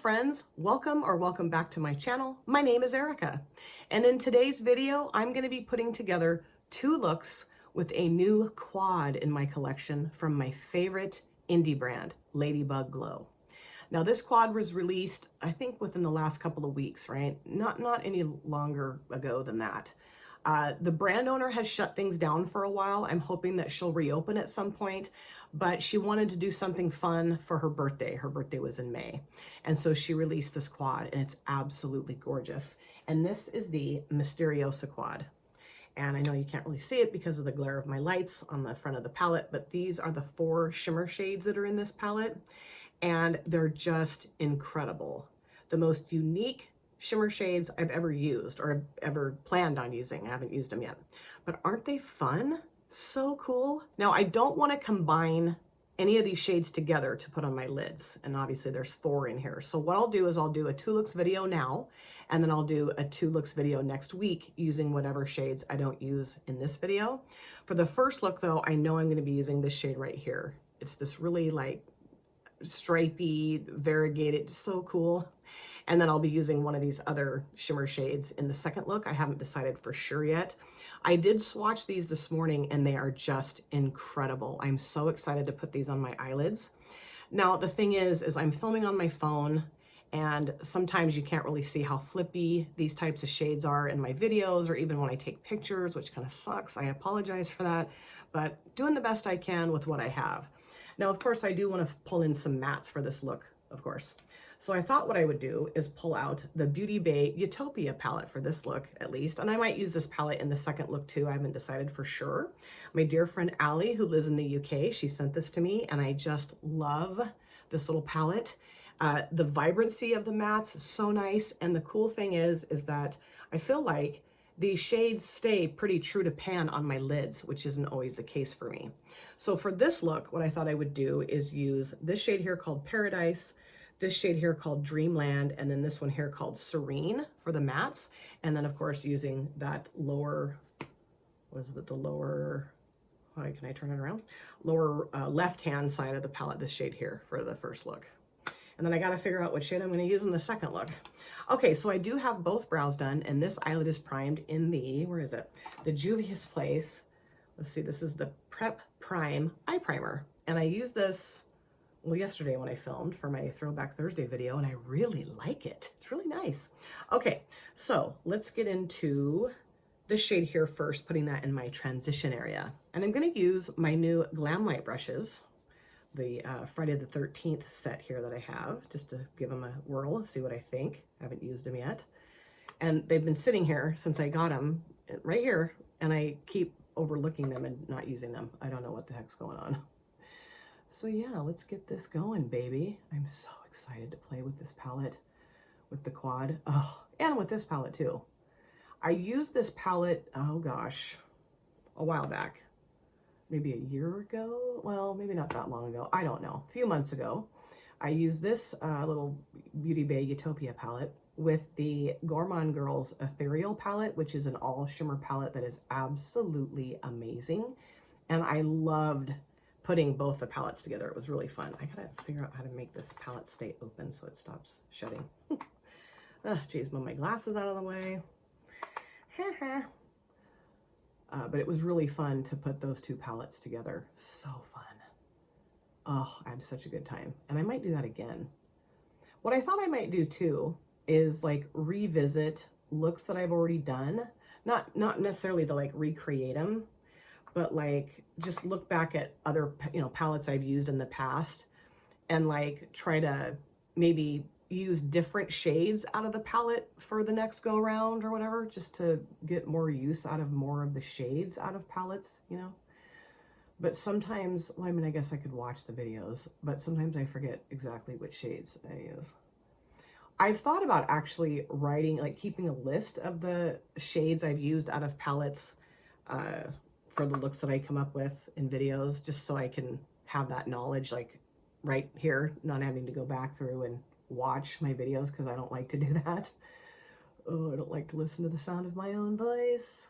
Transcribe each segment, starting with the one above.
friends, welcome back to my channel. My name is Erica, and in today's video I'm going to be putting together two looks with a new quad in my collection from my favorite indie brand, LadybugGlow. Now this quad was released I think within the last couple of weeks, right? Not any longer ago than that. The brand owner has shut things down for a while. I'm hoping that she'll reopen at some point, but she wanted to do something fun for her birthday. Her birthday was in May. And so she released this quad, and it's absolutely gorgeous. And this is the Misteriosa Quad. And I know you can't really see it because of the glare of my lights on the front of the palette, but these are the 4 shimmer shades that are in this palette, and they're just incredible. The most unique shimmer shades I've ever used or ever planned on using. I haven't used them yet, but aren't they fun? So cool. Now I don't want to combine any of these shades together to put on my lids, and obviously there's 4 in here. So what I'll do is I'll do a 2 looks video now, and then I'll do a 2 looks video next week using whatever shades I don't use in this video. For the first look though, I know I'm going to be using this shade right here. It's this really like stripey, variegated, so cool. And then I'll be using one of these other shimmer shades in the second look. I haven't decided for sure yet. I did swatch these this morning and they are just incredible. I'm so excited to put these on my eyelids. Now the thing is I'm filming on my phone, and sometimes you can't really see how flippy these types of shades are in my videos or even when I take pictures, which kind of sucks. I apologize for that, but doing the best I can with what I have. Now, of course, I do want to pull in some mattes for this look, of course. So I thought what I would do is pull out the Beauty Bay Utopia palette for this look, at least. And I might use this palette in the second look too. I haven't decided for sure. My dear friend Allie, who lives in the UK, she sent this to me, and I just love this little palette. The vibrancy of the mattes is so nice. And the cool thing is that I feel like these shades stay pretty true to pan on my lids, which isn't always the case for me. So for this look, what I thought I would do is use this shade here called Paradise, this shade here called Dreamland, and then this one here called Serene for the mattes. And then of course using that lower, what is it, the lower, can I turn it around? Lower left-hand side of the palette, this shade here for the first look. And then I got to figure out what shade I'm going to use in the second look. Okay, so I do have both brows done, and this eyelid is primed in the, where is it? The Juvia's Place. Let's see, this is the Prep Prime Eye Primer. And I used this, well, yesterday when I filmed for my Throwback Thursday video, and I really like it. It's really nice. Okay, so let's get into this shade here first, putting that in my transition area. And I'm going to use my new Glam Light brushes, the Friday the 13th set here that I have, just to give them a whirl, see what I think. I haven't used them yet. And they've been sitting here since I got them right here, and I keep overlooking them and not using them. I don't know what the heck's going on. So yeah, let's get this going, baby. I'm so excited to play with this palette, with the quad. Oh, and with this palette too. I used this palette, oh gosh, a while back. Maybe a year ago, well, maybe not that long ago, I don't know, a few months ago. I used this little Beauty Bay Utopia palette with the Gourmand Girls Ethereal palette, which is an all shimmer palette that is absolutely amazing. And I loved putting both the palettes together. It was really fun. I gotta figure out how to make this palette stay open so it stops shutting. Oh, geez, move my glasses out of the way. But it was really fun to put those 2 palettes together. So fun. Oh, I had such a good time. And I might do that again. What I thought I might do too is like revisit looks that I've already done. Not necessarily to like recreate them, but like just look back at other, palettes I've used in the past and like try to maybe use different shades out of the palette for the next go around or whatever, just to get more use out of more of the shades out of palettes, But sometimes, well, I mean, I guess I could watch the videos, but sometimes I forget exactly which shades I use. I've thought about actually writing, like keeping a list of the shades I've used out of palettes for the looks that I come up with in videos, just so I can have that knowledge like right here, not having to go back through and watch my videos, because I don't like to do that. Oh, I don't like to listen to the sound of my own voice.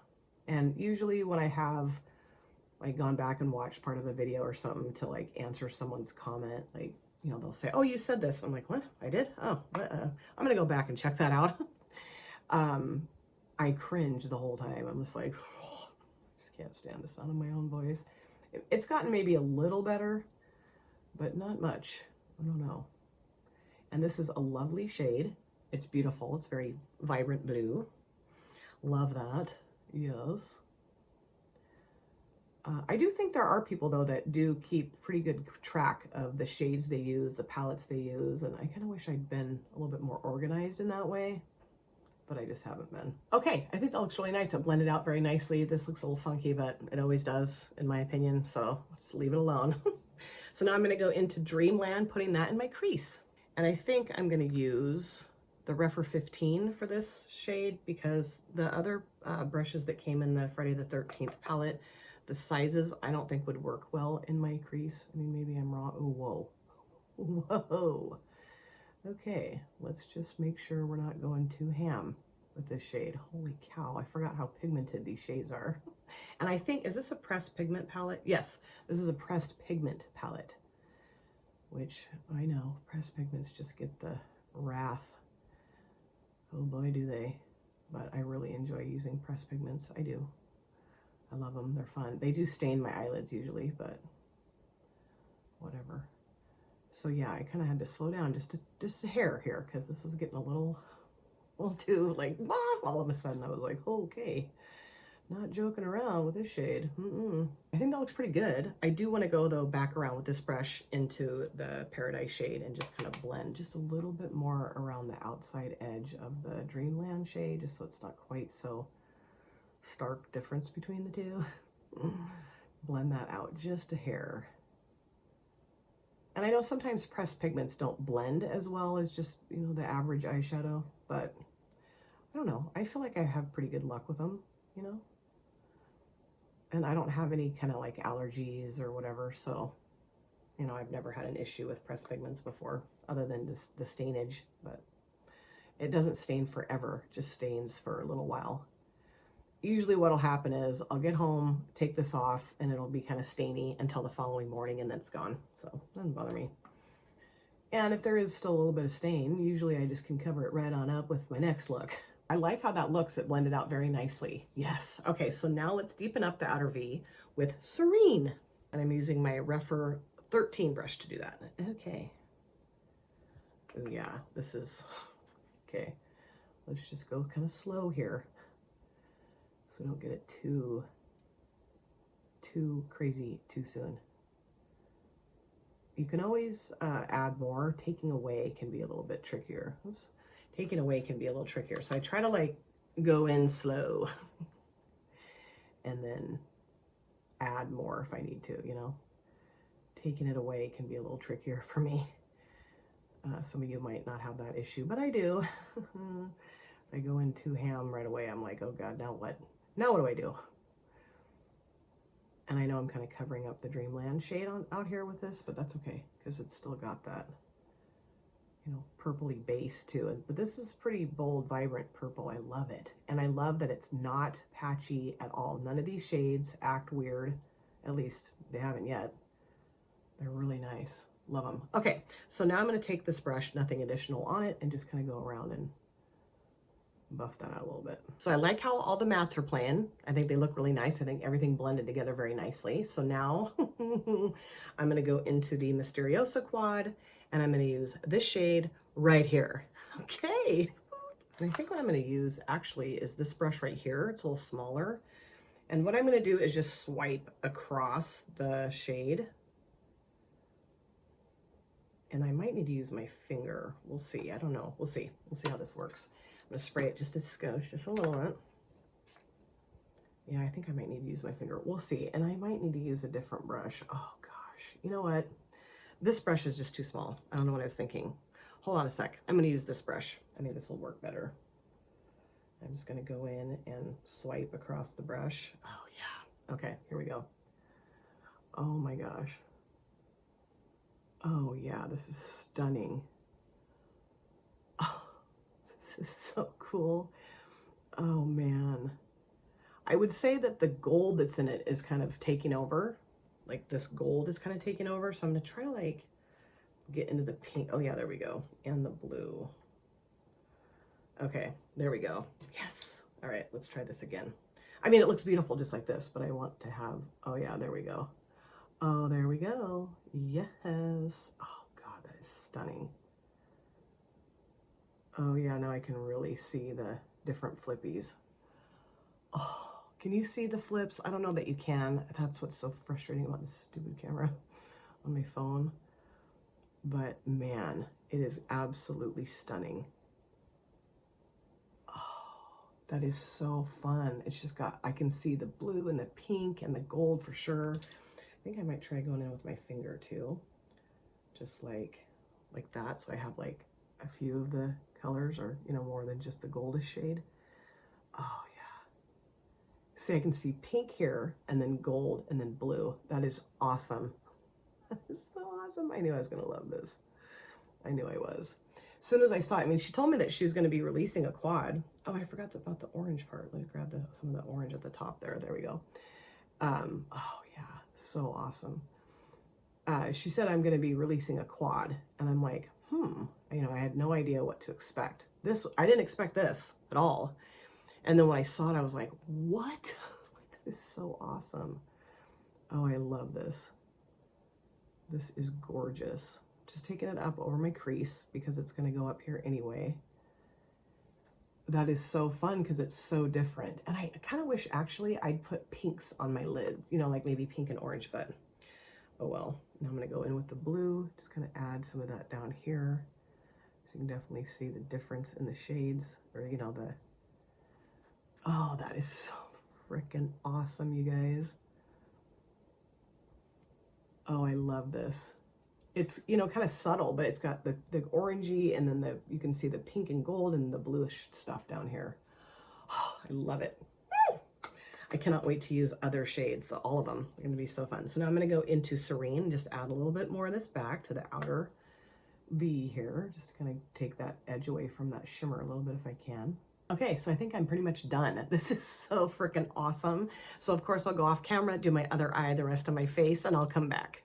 And usually when I have like gone back and watched part of a video or something to like answer someone's comment, like you know, they'll say, oh, you said this. I'm like, what? I did? Oh, what? I'm going to go back and check that out. I cringe the whole time. I'm just like, oh, I just can't stand the sound of my own voice. It's gotten maybe a little better, but not much. I don't know. And this is a lovely shade. It's beautiful. It's very vibrant blue. Love that. Yes. I do think there are people, though, that do keep pretty good track of the shades they use, the palettes they use, and I kind of wish I'd been a little bit more organized in that way, but I just haven't been. Okay, I think that looks really nice. It blended out very nicely. This looks a little funky, but it always does, in my opinion, so let's leave it alone. So now I'm going to go into Dreamland, putting that in my crease. And I think I'm going to use the Refer 15 for this shade, because the other brushes that came in the Friday the 13th palette, the sizes I don't think would work well in my crease. I mean, maybe I'm wrong. Oh, whoa. Whoa. Okay, let's just make sure we're not going too ham with this shade. Holy cow, I forgot how pigmented these shades are. And I think, is this a pressed pigment palette? Yes, this is a pressed pigment palette, which I know pressed pigments just get the wrath. Oh boy, do they. But I really enjoy using pressed pigments. I do. I love them. They're fun. They do stain my eyelids usually, but whatever. So yeah, I kind of had to slow down just a hair here, because this was getting a little too like, wah, all of a sudden I was like, okay, not joking around with this shade. I think that looks pretty good. I do want to go though back around with this brush into the Paradise shade and just kind of blend just a little bit more around the outside edge of the Dreamland shade, just so it's not quite so stark difference between the two. Blend that out just a hair. And I know sometimes pressed pigments don't blend as well as just, you know, the average eyeshadow, but I don't know. I feel like I have pretty good luck with them, you know? And I don't have any kind of like allergies or whatever, so, you know, I've never had an issue with pressed pigments before, other than just the stainage, but it doesn't stain forever, just stains for a little while. Usually what'll happen is I'll get home, take this off, and it'll be kind of stainy until the following morning, and then it's gone. So it doesn't bother me. And if there is still a little bit of stain, usually I just can cover it right on up with my next look. I like how that looks. It blended out very nicely. Yes. Okay, so now let's deepen up the outer V with Serene. And I'm using my Refer 13 brush to do that. Okay. Oh yeah, this is, okay. Let's just go kind of slow here, so we don't get it too crazy too soon. You can always add more. Taking away can be a little bit trickier. Oops. Taking away can be a little trickier. So I try to like go in slow and then add more if I need to, you know. Taking it away can be a little trickier for me. Some of you might not have that issue, but I do. If I go in too ham right away, I'm like, oh God, now what? Now what do I do? And I know I'm kind of covering up the Dreamland shade out here with this, but that's okay, because it's still got that, you know, purpley base to it. But this is pretty bold, vibrant purple. I love it. And I love that it's not patchy at all. None of these shades act weird. At least they haven't yet. They're really nice. Love them. Okay, so now I'm going to take this brush, nothing additional on it, and just kind of go around and buff that out a little bit. So I like how all the mattes are playing. I think they look really nice. I think everything blended together very nicely. So now I'm going to go into the Misteriosa Quad, and I'm going to use this shade right here. Okay. And I think what I'm going to use actually is this brush right here. It's a little smaller. And what I'm going to do is just swipe across the shade. And I might need to use my finger. We'll see. I don't know. We'll see. We'll see how this works. I'm gonna spray it just a skosh, just a little bit. Yeah, I think I might need to use my finger. We'll see. And I might need to use a different brush. Oh gosh, you know what? This brush is just too small. I don't know what I was thinking. Hold on a sec. I'm gonna use this brush. I think this will work better. I'm just gonna go in and swipe across the brush. Oh yeah. Okay, here we go. Oh my gosh. Oh yeah, this is stunning. Oh, this is so cool. Oh man. I would say that the gold that's in it is kind of taking over. Like this gold is kind of taking over. So I'm gonna try to like get into the pink. Oh yeah, there we go. And the blue. Okay, there we go. Yes. All right, let's try this again. I mean, it looks beautiful just like this, but I want to have, oh yeah, there we go. Oh, there we go. Yes. Oh God, that is stunning. Oh yeah, now I can really see the different flippies. Oh, can you see the flips? I don't know that you can. That's what's so frustrating about this stupid camera on my phone. But man, it is absolutely stunning. Oh, that is so fun. It's just got, I can see the blue and the pink and the gold for sure. I think I might try going in with my finger too. Just like that. So I have like a few of the colors, or, you know, more than just the goldish shade. Oh yeah. See, I can see pink here and then gold and then blue. That is awesome. That is so awesome. I knew I was going to love this. I knew I was. As soon as I saw it, I mean, she told me that she was going to be releasing a quad. Oh, I forgot about the orange part. Let me grab some of the orange at the top there. There we go. Oh yeah, so awesome. She said I'm going to be releasing a quad, and I'm like, you know, I had no idea what to expect. I didn't expect this at all. And then when I saw it, I was like, what? That is so awesome. Oh, I love this. This is gorgeous. Just taking it up over my crease because it's going to go up here anyway. That is so fun because it's so different. And I kind of wish actually I'd put pinks on my lid, you know, like maybe pink and orange, but oh well. Now I'm going to go in with the blue, just kind of add some of that down here. So you can definitely see the difference in the shades, or, you know, oh, that is so freaking awesome, you guys. Oh, I love this. It's, you know, kind of subtle, but it's got the orangey, and then you can see the pink and gold and the bluish stuff down here. Oh, I love it. Woo! I cannot wait to use other shades. All of them are going to be so fun. So now I'm going to go into Serene, just add a little bit more of this back to the outer V here, just to kind of take that edge away from that shimmer a little bit if I can. Okay, so I think I'm pretty much done. This is so freaking awesome. So of course I'll go off camera, do my other eye, the rest of my face, and I'll come back.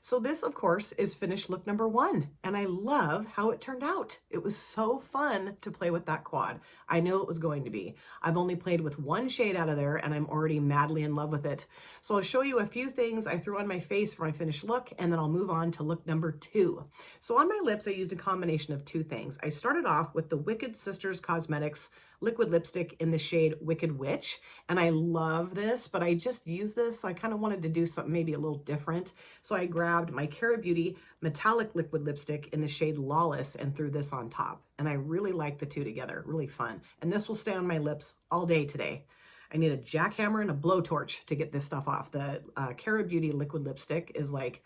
So this, of course, is finished look number 1, and I love how it turned out. It was so fun to play with that quad. I knew it was going to be. I've only played with one shade out of there, and I'm already madly in love with it. So I'll show you a few things I threw on my face for my finished look, and then I'll move on to look number 2. So on my lips, I used a combination of 2 things. I started off with the Wicked Sisters Cosmetics liquid lipstick in the shade Wicked Witch, and I love this, but I just used this, so I kind of wanted to do something maybe a little different. So I grabbed my Cara Beauty metallic liquid lipstick in the shade Lawless and threw this on top, and I really like the two together. Really fun, and this will stay on my lips all day today. I need a jackhammer and a blowtorch to get this stuff off. The Cara Beauty liquid lipstick is like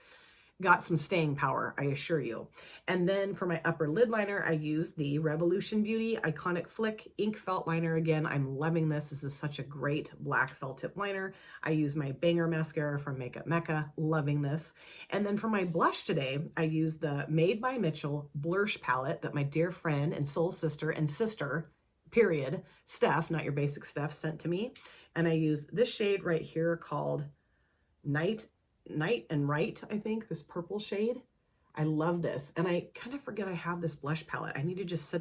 got some staying power, I assure you. And then for my upper lid liner, I used the Revolution Beauty Iconic Flick Ink Felt Liner again. I'm loving this. This is such a great black felt tip liner. I use my Banger Mascara from Makeup Mecca. Loving this. And then for my blush today, I used the Made by Mitchell Blursh palette that my dear friend and soul sister and sister, period, Steph, not your basic Steph, sent to me. And I used this shade right here called Night and Right, I think, this purple shade. I love this, and I kind of forget I have this blush palette. I need to just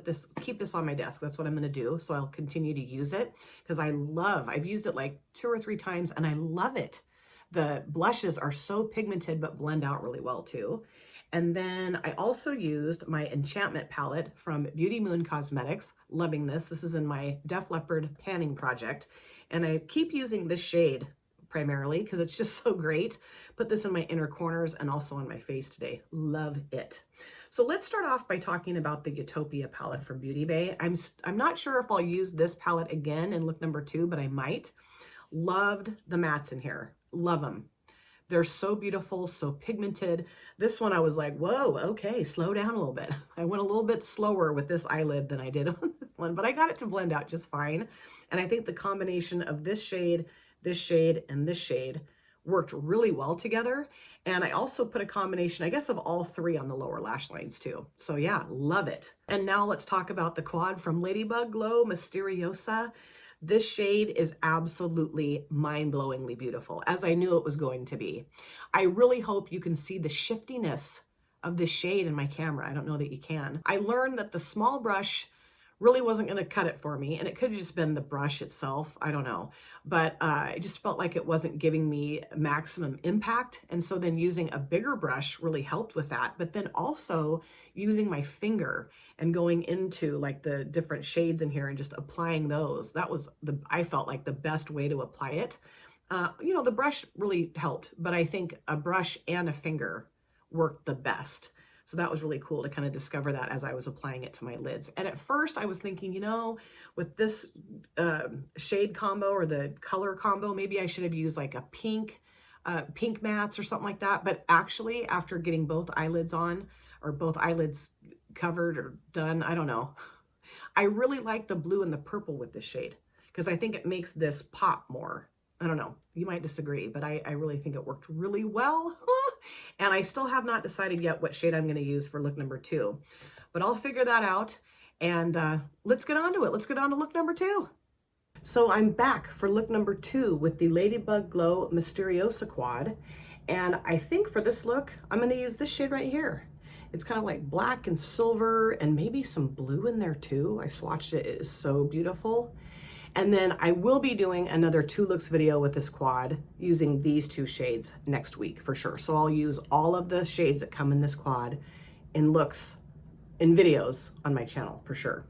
keep this on my desk. That's what I'm going to do, so I'll continue to use it because I've used it like 2 or 3 times, and I love it. The blushes are so pigmented but blend out really well too. And then I also used my Enchantment palette from Beauty Moon Cosmetics. Loving this. This is in my Def Leppard panning project, and I keep using this shade primarily because it's just so great. Put this in my inner corners and also on my face today. Love it. So let's start off by talking about the Utopia palette from Beauty Bay. I'm not sure if I'll use this palette again in look number 2, but I might. Loved the mattes in here. Love them. They're so beautiful, so pigmented. This one I was like, whoa, okay, slow down a little bit. I went a little bit slower with this eyelid than I did on this one, but I got it to blend out just fine. And I think the combination of this shade, and this shade worked really well together. And I also put a combination, I guess, of all 3 on the lower lash lines too. So yeah, love it. And now let's talk about the quad from LadybugGlow Misteriosa. This shade is absolutely mind-blowingly beautiful, as I knew it was going to be. I really hope you can see the shiftiness of this shade in my camera. I don't know that you can. I learned that the small brush really wasn't going to cut it for me, and it could have just been the brush itself. I don't know, but I just felt like it wasn't giving me maximum impact, and so then using a bigger brush really helped with that. But then also using my finger and going into like the different shades in here and just applying those, that was I felt like the best way to apply it. You know, the brush really helped, but I think a brush and a finger worked the best. So that was really cool to kind of discover that as I was applying it to my lids. And at first I was thinking, you know, with this shade combo or the color combo, maybe I should have used like a pink mattes or something like that. But actually, after getting both eyelids on, or both eyelids covered or done, I don't know, I really like the blue and the purple with this shade because I think it makes this pop more. I don't know, you might disagree, but I really think it worked really well. And I still have not decided yet what shade I'm going to use for look number 2, but I'll figure that out. And let's get on to it. Let's get on to look number 2. So I'm back for look number 2 with the LadybugGlow Misteriosa Quad. And I think for this look, I'm going to use this shade right here. It's kind of like black and silver and maybe some blue in there too. I swatched it. It is so beautiful. And then I will be doing another 2 looks video with this quad using these 2 shades next week for sure. So I'll use all of the shades that come in this quad in looks, in videos on my channel for sure.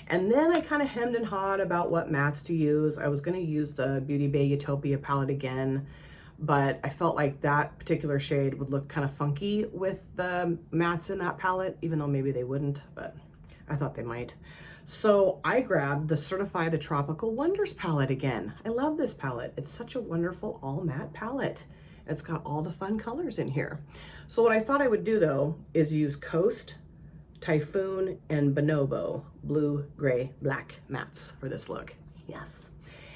And then I kind of hemmed and hawed about what mattes to use. I was going to use the Beauty Bay Utopia palette again, but I felt like that particular shade would look kind of funky with the mattes in that palette, even though maybe they wouldn't, but I thought they might. So I grabbed the Certify the Tropical Wonders palette again. I love this palette. It's such a wonderful all matte palette. It's got all the fun colors in here. So what I thought I would do though is use Coast, Typhoon, and Bonobo blue, gray, black mattes for this look. Yes.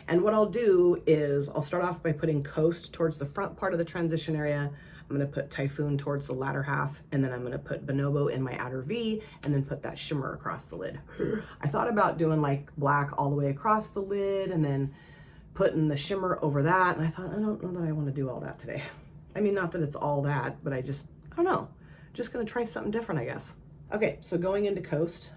And what I'll do is I'll start off by putting Coast towards the front part of the transition area. I'm going to put Typhoon towards the latter half, and then I'm going to put Bonobo in my outer V, and then put that shimmer across the lid. I thought about doing like black all the way across the lid and then putting the shimmer over that, and I thought, I don't know that I want to do all that today. I mean, not that it's all that, but I don't know. Just going to try something different, I guess. Okay, so going into Coast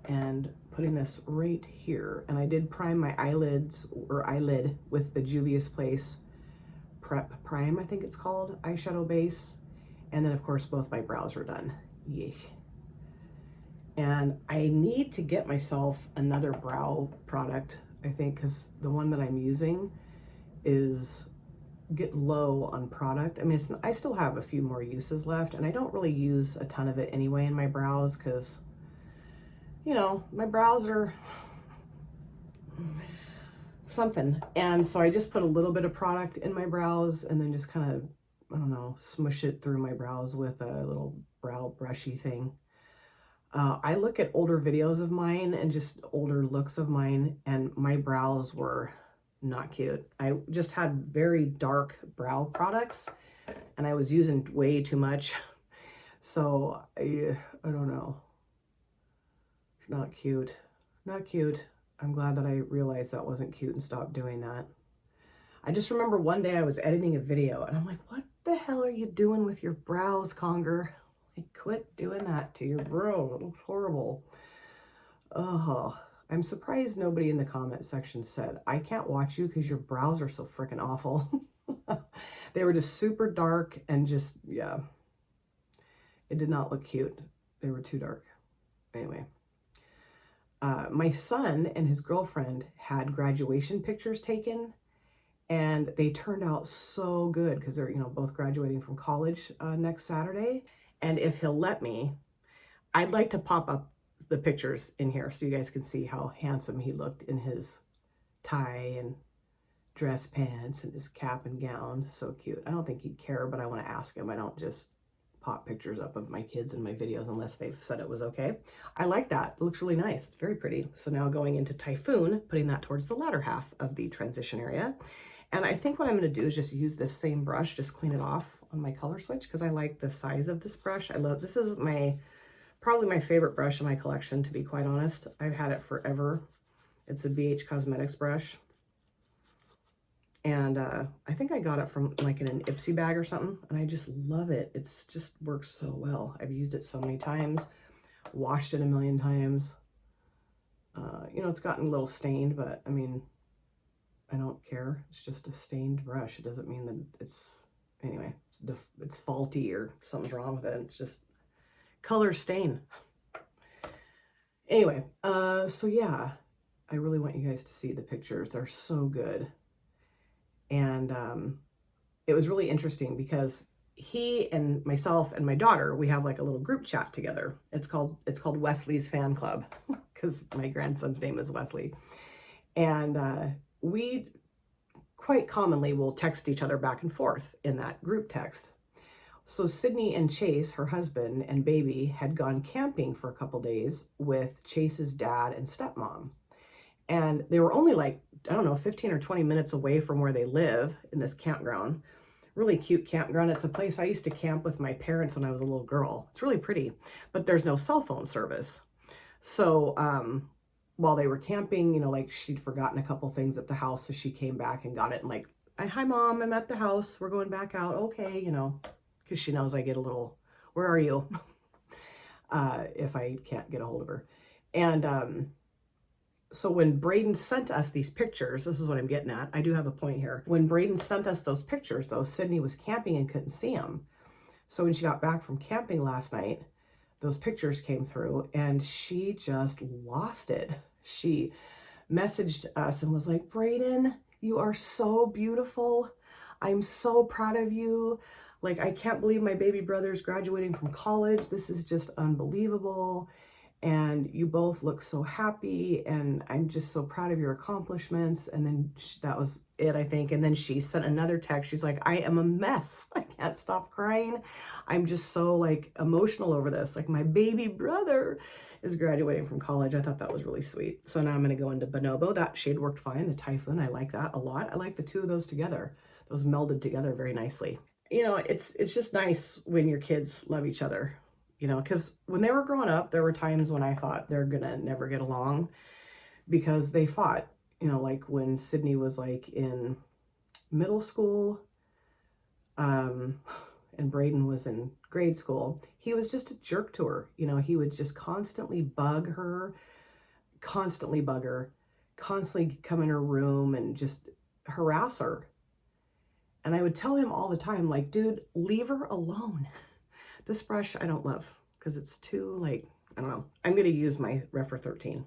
and putting this right here, and I did prime my eyelids or eyelid with the Juvia's Place Prep Prime, I think it's called, eyeshadow base. And then of course both my brows are done. Yay. And I need to get myself another brow product, I think, because the one that I'm using is getting low on product. I mean, I still have a few more uses left, and I don't really use a ton of it anyway in my brows because, you know, my brows are something. And so I just put a little bit of product in my brows and then just kind of, I don't know, smush it through my brows with a little brow brushy thing. I look at older videos of mine and just older looks of mine, and my brows were not cute. I just had very dark brow products and I was using way too much. So I don't know. It's not cute. Not cute. I'm glad that I realized that wasn't cute and stopped doing that. I just remember one day I was editing a video and I'm like, what the hell are you doing with your brows, Conger? Like, quit doing that to your brows. It looks horrible. Oh, I'm surprised nobody in the comment section said, I can't watch you because your brows are so freaking awful. They were just super dark and just, yeah. It did not look cute. They were too dark. Anyway. My son and his girlfriend had graduation pictures taken, and they turned out so good because they're, you know, both graduating from college next Saturday. And if he'll let me, I'd like to pop up the pictures in here so you guys can see how handsome he looked in his tie and dress pants and his cap and gown. So cute. I don't think he'd care, but I want to ask him. I don't just pop pictures up of my kids in my videos unless they've said it was okay. I like that. It looks really nice. It's very pretty. So now going into Typhoon, putting that towards the latter half of the transition area. And I think what I'm going to do is just use this same brush, just clean it off on my color switch because I like the size of this brush. I love, this is probably my favorite brush in my collection, to be quite honest. I've had it forever. It's a BH Cosmetics brush. And I think I got it from like in an Ipsy bag or something, and I just love it. It's just works so well. I've used it so many times, washed it a million times. You know, it's gotten a little stained, but I mean, I don't care. It's just a stained brush. It doesn't mean that it's, anyway, it's faulty or something's wrong with it. It's just color stain. Anyway, so yeah, I really want you guys to see the pictures. They're so good. And it was really interesting because he and myself and my daughter, we have like a little group chat together. It's called Wesley's Fan Club because my grandson's name is Wesley. And we quite commonly will text each other back and forth in that group text. So Sydney and Chase, her husband and baby, had gone camping for a couple days with Chase's dad and stepmom. And they were only like, I don't know, 15 or 20 minutes away from where they live in this campground. Really cute campground. It's a place I used to camp with my parents when I was a little girl. It's really pretty, but there's no cell phone service. So while they were camping, you know, like she'd forgotten a couple things at the house. So she came back and got it and like, hi mom, I'm at the house. We're going back out. Okay, you know, because she knows I get a little, where are you? If I can't get a hold of her. And so when Braden sent us these pictures, this is what I'm getting at. I do have a point here. When Braden sent us those pictures, though, Sydney was camping and couldn't see them. So when she got back from camping last night, those pictures came through and she just lost it. She messaged us and was like, Braden, you are so beautiful. I'm so proud of you. Like, I can't believe my baby brother's graduating from college. This is just unbelievable. And you both look so happy, and I'm just so proud of your accomplishments. And then that was it, I think. And then she sent another text. She's like, I am a mess. I can't stop crying. I'm just so like emotional over this. Like, my baby brother is graduating from college. I thought that was really sweet. So now I'm going to go into Bonobo. That shade worked fine. The Typhoon, I like that a lot. I like the two of those together. Those melded together very nicely. You know, it's just nice when your kids love each other. You know, because when they were growing up, there were times when I thought they're gonna never get along because they fought. You know, like when Sydney was like in middle school, and Braden was in grade school, he was just a jerk to her. You know, he would just constantly bug her, constantly come in her room and just harass her. And I would tell him all the time, like, dude, leave her alone. This brush I don't love because it's too, like, I don't know. I'm going to use my Refer 13.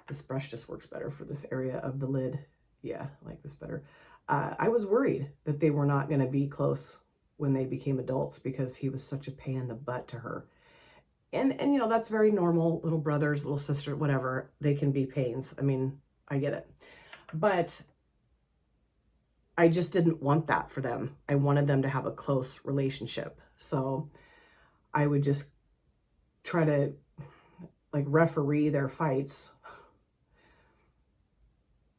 This brush just works better for this area of the lid. Yeah, I like this better. I was worried that they were not going to be close when they became adults because he was such a pain in the butt to her. And you know, that's very normal. Little brothers, little sister, whatever, they can be pains. I mean, I get it. But I just didn't want that for them. I wanted them to have a close relationship. So I would just try to like referee their fights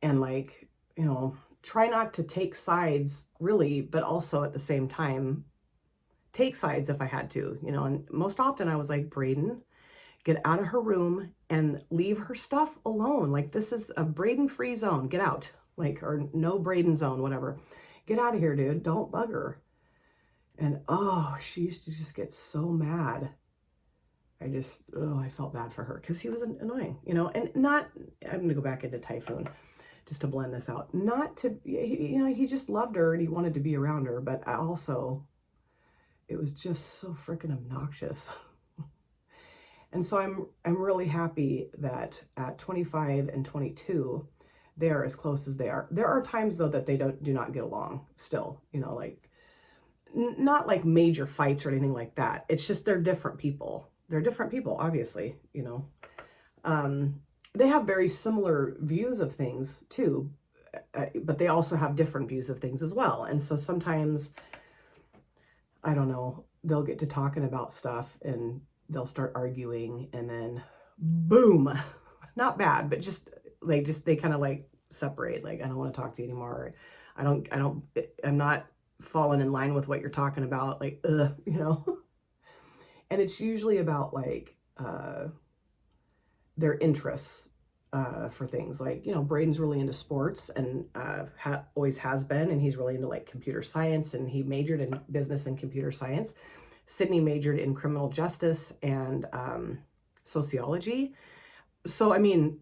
and like, you know, try not to take sides really, but also at the same time, take sides if I had to, you know. And most often I was like, Braden, get out of her room and leave her stuff alone. Like, this is a Braden free zone. Get out. Like, or no Braden zone, whatever. Get out of here, dude. Don't bug her. And oh, she used to just get so mad. I felt bad for her because he was annoying, you know. And not, I'm going to go back into Typhoon just to blend this out. Not to, you know, he just loved her and he wanted to be around her, but also it was just so freaking obnoxious. And so I'm really happy that at 25 and 22, they are as close as they are. There are times though that they do not get along still, you know, like not like major fights or anything like that. It's just they're different people. They're different people, obviously, you know. They have very similar views of things too, but they also have different views of things as well. And so sometimes, I don't know, they'll get to talking about stuff and they'll start arguing and then boom, not bad, but just they kind of like separate. Like, I don't want to talk to you anymore. I'm not falling in line with what you're talking about. Like, you know. And it's usually about like their interests. for things like, you know, Braden's really into sports and always has been, and he's really into like computer science, and he majored in business and computer science. Sydney majored in criminal justice and sociology. So, I mean,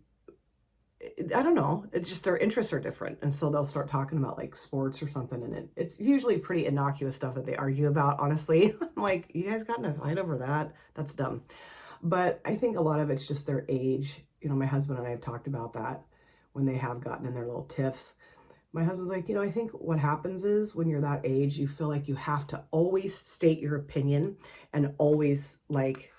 I don't know. It's just their interests are different. And so they'll start talking about like sports or something. And it's usually pretty innocuous stuff that they argue about, honestly. I'm like, you guys got in a fight over that? That's dumb. But I think a lot of it's just their age. You know, my husband and I have talked about that when they have gotten in their little tiffs. My husband's like, you know, I think what happens is when you're that age, you feel like you have to always state your opinion and always like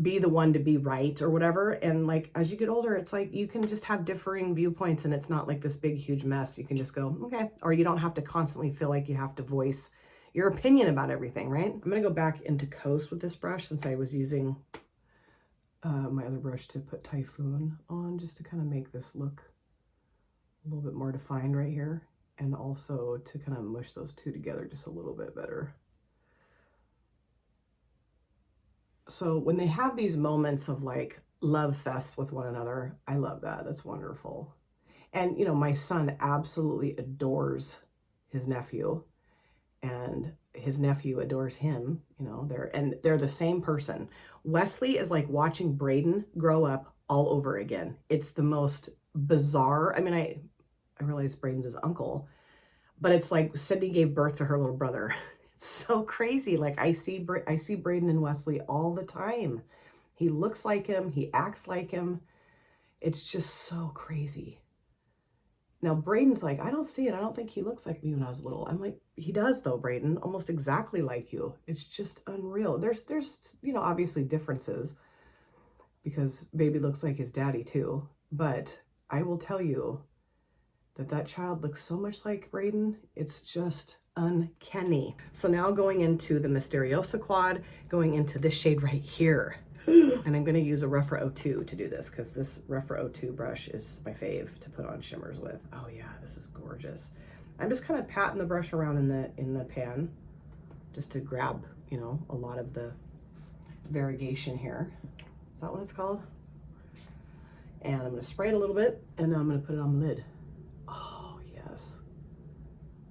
be the one to be right or whatever. And like, as you get older, it's like, you can just have differing viewpoints and it's not like this big, huge mess. You can just go, okay. Or you don't have to constantly feel like you have to voice your opinion about everything, right? I'm going to go back into Coast with this brush since I was using my other brush to put Typhoon on, just to kind of make this look a little bit more defined right here. And also to kind of mush those two together just a little bit better. So when they have these moments of like love fests with one another, I love that. That's wonderful. And, you know, my son absolutely adores his nephew, and his nephew adores him. You know, they're the same person. Wesley is like watching Braden grow up all over again. It's the most bizarre. I mean, I realize Braden's his uncle, but it's like Sydney gave birth to her little brother. It's so crazy. Like I see Braden and Wesley all the time. He looks like him. He acts like him. It's just so crazy. Now Braden's like, I don't see it. I don't think he looks like me when I was little. I'm like, he does though, Braden, almost exactly like you. It's just unreal. There's, you know, obviously differences because baby looks like his daddy too. But I will tell you that child looks so much like Braden. It's just uncanny. So now going into the Misteriosa Quad, going into this shade right here. And I'm going to use a Rephr 02 to do this because this Rephr 02 brush is my fave to put on shimmers with. Oh yeah, this is gorgeous. I'm just kind of patting the brush around in the pan just to grab, you know, a lot of the variegation here. Is that what it's called? And I'm going to spray it a little bit, and then I'm going to put it on the lid. Oh, yes.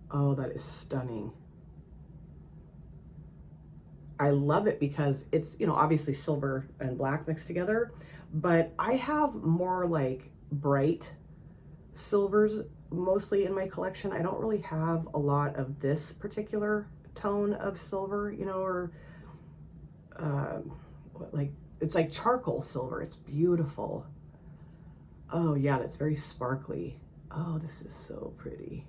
Oh, that is stunning. I love it because it's, you know, obviously silver and black mixed together, but I have more like bright silvers mostly in my collection. I don't really have a lot of this particular tone of silver, you know, or like, it's like charcoal silver. It's beautiful. Oh yeah, it's very sparkly. Oh, this is so pretty.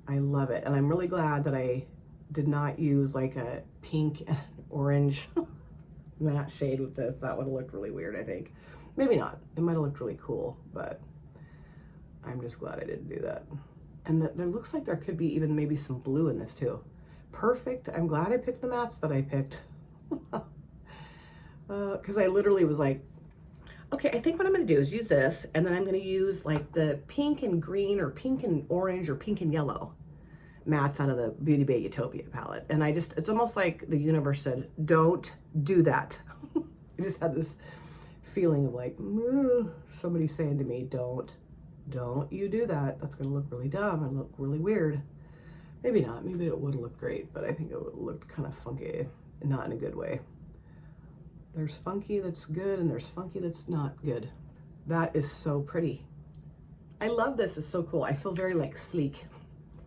I love it. And I'm really glad that I did not use like a pink and orange matte shade with this. That would have looked really weird, I think. Maybe not. It might have looked really cool, but I'm just glad I didn't do that. And there looks like there could be even maybe some blue in this too. Perfect. I'm glad I picked the mattes that I picked. Because I literally was like, okay, I think what I'm going to do is use this, and then I'm going to use like the pink and green or pink and orange or pink and yellow mattes out of the Beauty Bay Utopia palette. And it's almost like the universe said, don't do that. I just had this feeling of like, somebody saying to me, don't you do that. That's going to look really dumb and look really weird. Maybe not. Maybe it would look great, but I think it would look kind of funky, not in a good way. There's funky that's good and there's funky that's not good. That is so pretty. I love this. It's so cool. I feel very like sleek.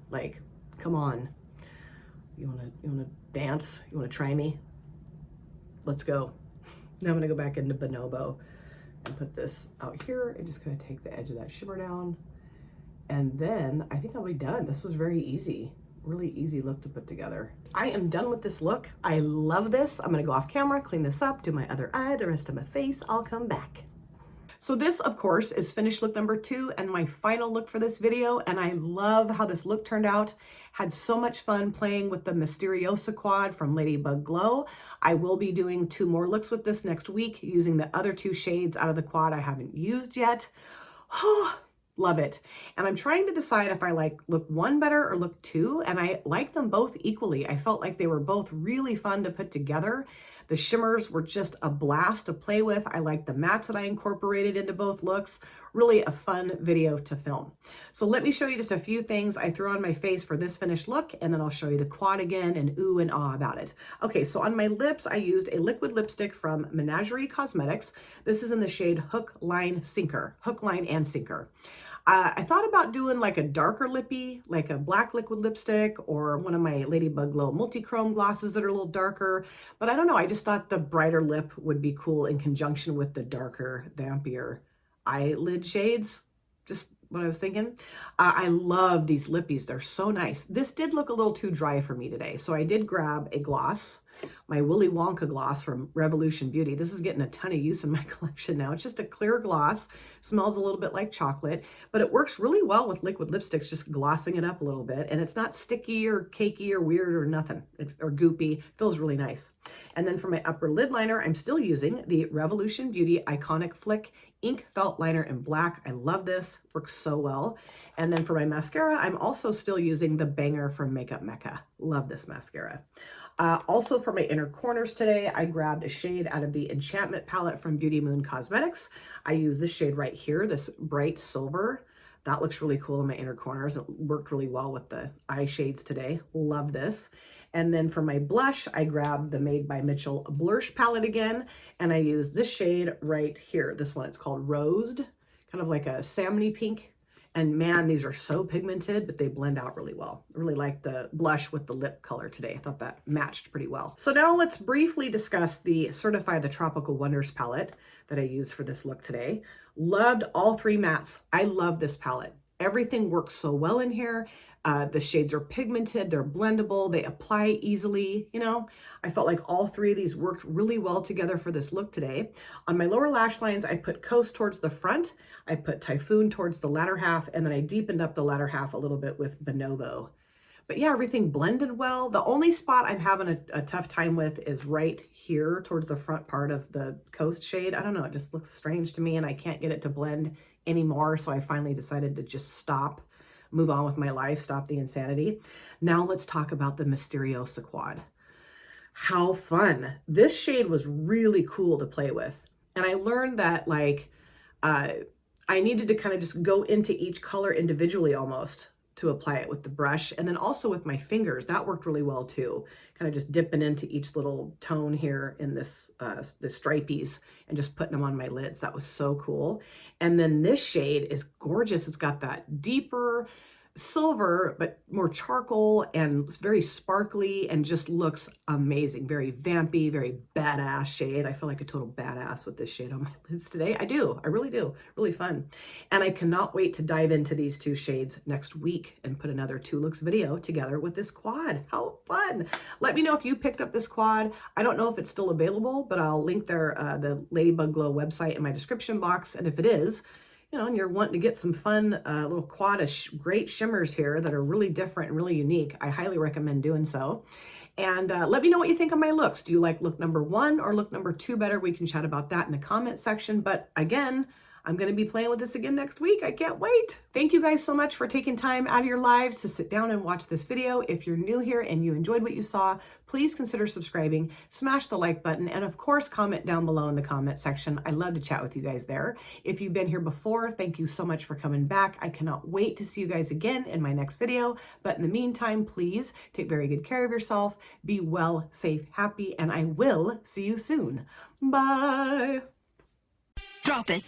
Like, come on. You wanna dance? You wanna try me? Let's go. Now I'm gonna go back into Bonobo and put this out here and just kind of take the edge of that shimmer down. And then I think I'll be done. This was very easy. Really easy look to put together. I am done with this look. I love this. I'm gonna go off camera, clean this up, do my other eye, the rest of my face. I'll come back. So this, of course, is finished look number 2 and my final look for this video. And I love how this look turned out. Had so much fun playing with the Misteriosa Quad from LadybugGlow. I will be doing 2 more looks with this next week using the other 2 shades out of the quad I haven't used yet. Oh, love it. And I'm trying to decide if I like look 1 better or look 2, and I like them both equally. I felt like they were both really fun to put together. The shimmers were just a blast to play with. I like the mattes that I incorporated into both looks. Really a fun video to film. So let me show you just a few things I threw on my face for this finished look, and then I'll show you the quad again and ooh and ah about it. Okay, so on my lips, I used a liquid lipstick from Cosmetics. This is in the shade Hook, Line, Sinker. Hook, Line, and Sinker. I thought about doing like a darker lippy, like a black liquid lipstick or one of my LadybugGlow multichrome glosses that are a little darker, but I don't know. I just thought the brighter lip would be cool in conjunction with the darker, vampier eyelid shades. Just what I was thinking. I love these lippies. They're so nice. This did look a little too dry for me today, so I did grab a gloss, my Willy Wonka gloss from Revolution Beauty. This is getting a ton of use in my collection now. It's just a clear gloss, smells a little bit like chocolate, but it works really well with liquid lipsticks, just glossing it up a little bit. And it's not sticky or cakey or weird or nothing, or goopy. Feels really nice. And then for my upper lid liner, I'm still using the Revolution Beauty Iconic Flick Ink Felt Liner in black. I love this, works so well. And then for my mascara, I'm also still using the Banger from Makeup Mecca. Love this mascara. Also for my inner corners today, I grabbed a shade out of the Enchantment palette from Beauty Moon Cosmetics. I use this shade right here, this bright silver. That looks really cool in my inner corners. It worked really well with the eye shades today. Love this. And then for my blush, I grabbed the Made by Mitchell Blush palette again, and I use this shade right here. This one, it's called Rosed, kind of like a salmony pink. And man, these are so pigmented, but they blend out really well. I really like the blush with the lip color today. I thought that matched pretty well. So now let's briefly discuss the Certify the Tropical Wonders palette that I used for this look today. Loved all three mattes. I love this palette. Everything works so well in here. The shades are pigmented, they're blendable, they apply easily, you know. I felt like all three of these worked really well together for this look today. On my lower lash lines, I put Coast towards the front, I put Typhoon towards the latter half, and then I deepened up the latter half a little bit with Bonobo. But yeah, everything blended well. The only spot I'm having a tough time with is right here towards the front part of the Coast shade. I don't know, it just looks strange to me and I can't get it to blend anymore, so I finally decided to just stop, move on with my life, stop the insanity. Now let's talk about the Misteriosa Quad. How fun. This shade was really cool to play with. And I learned that like, I needed to kind of just go into each color individually almost to apply it with the brush. And then also with my fingers, that worked really well too. Kind of just dipping into each little tone here in this, the stripies and just putting them on my lids. That was so cool. And then this shade is gorgeous. It's got that deeper silver, but more charcoal and it's very sparkly and just looks amazing. Very vampy, very badass shade. I feel like a total badass with this shade on my lids today. I do. I really do. Really fun. And I cannot wait to dive into these two shades next week and put another 2 looks video together with this quad. How fun. Let me know if you picked up this quad. I don't know if it's still available, but I'll link their the LadybugGlow website in my description box. And if it is, you know, and you're wanting to get some fun little quad of great shimmers here that are really different and really unique, I highly recommend doing so. And let me know what you think of my looks. Do you like look number 1 or look number 2 better? We can chat about that in the comment section. But again, I'm going to be playing with this again next week. I can't wait. Thank you guys so much for taking time out of your lives to sit down and watch this video. If you're new here and you enjoyed what you saw, please consider subscribing, smash the like button, and of course, comment down below in the comment section. I love to chat with you guys there. If you've been here before, thank you so much for coming back. I cannot wait to see you guys again in my next video. But in the meantime, please take very good care of yourself, be well, safe, happy, and I will see you soon. Bye. Drop it.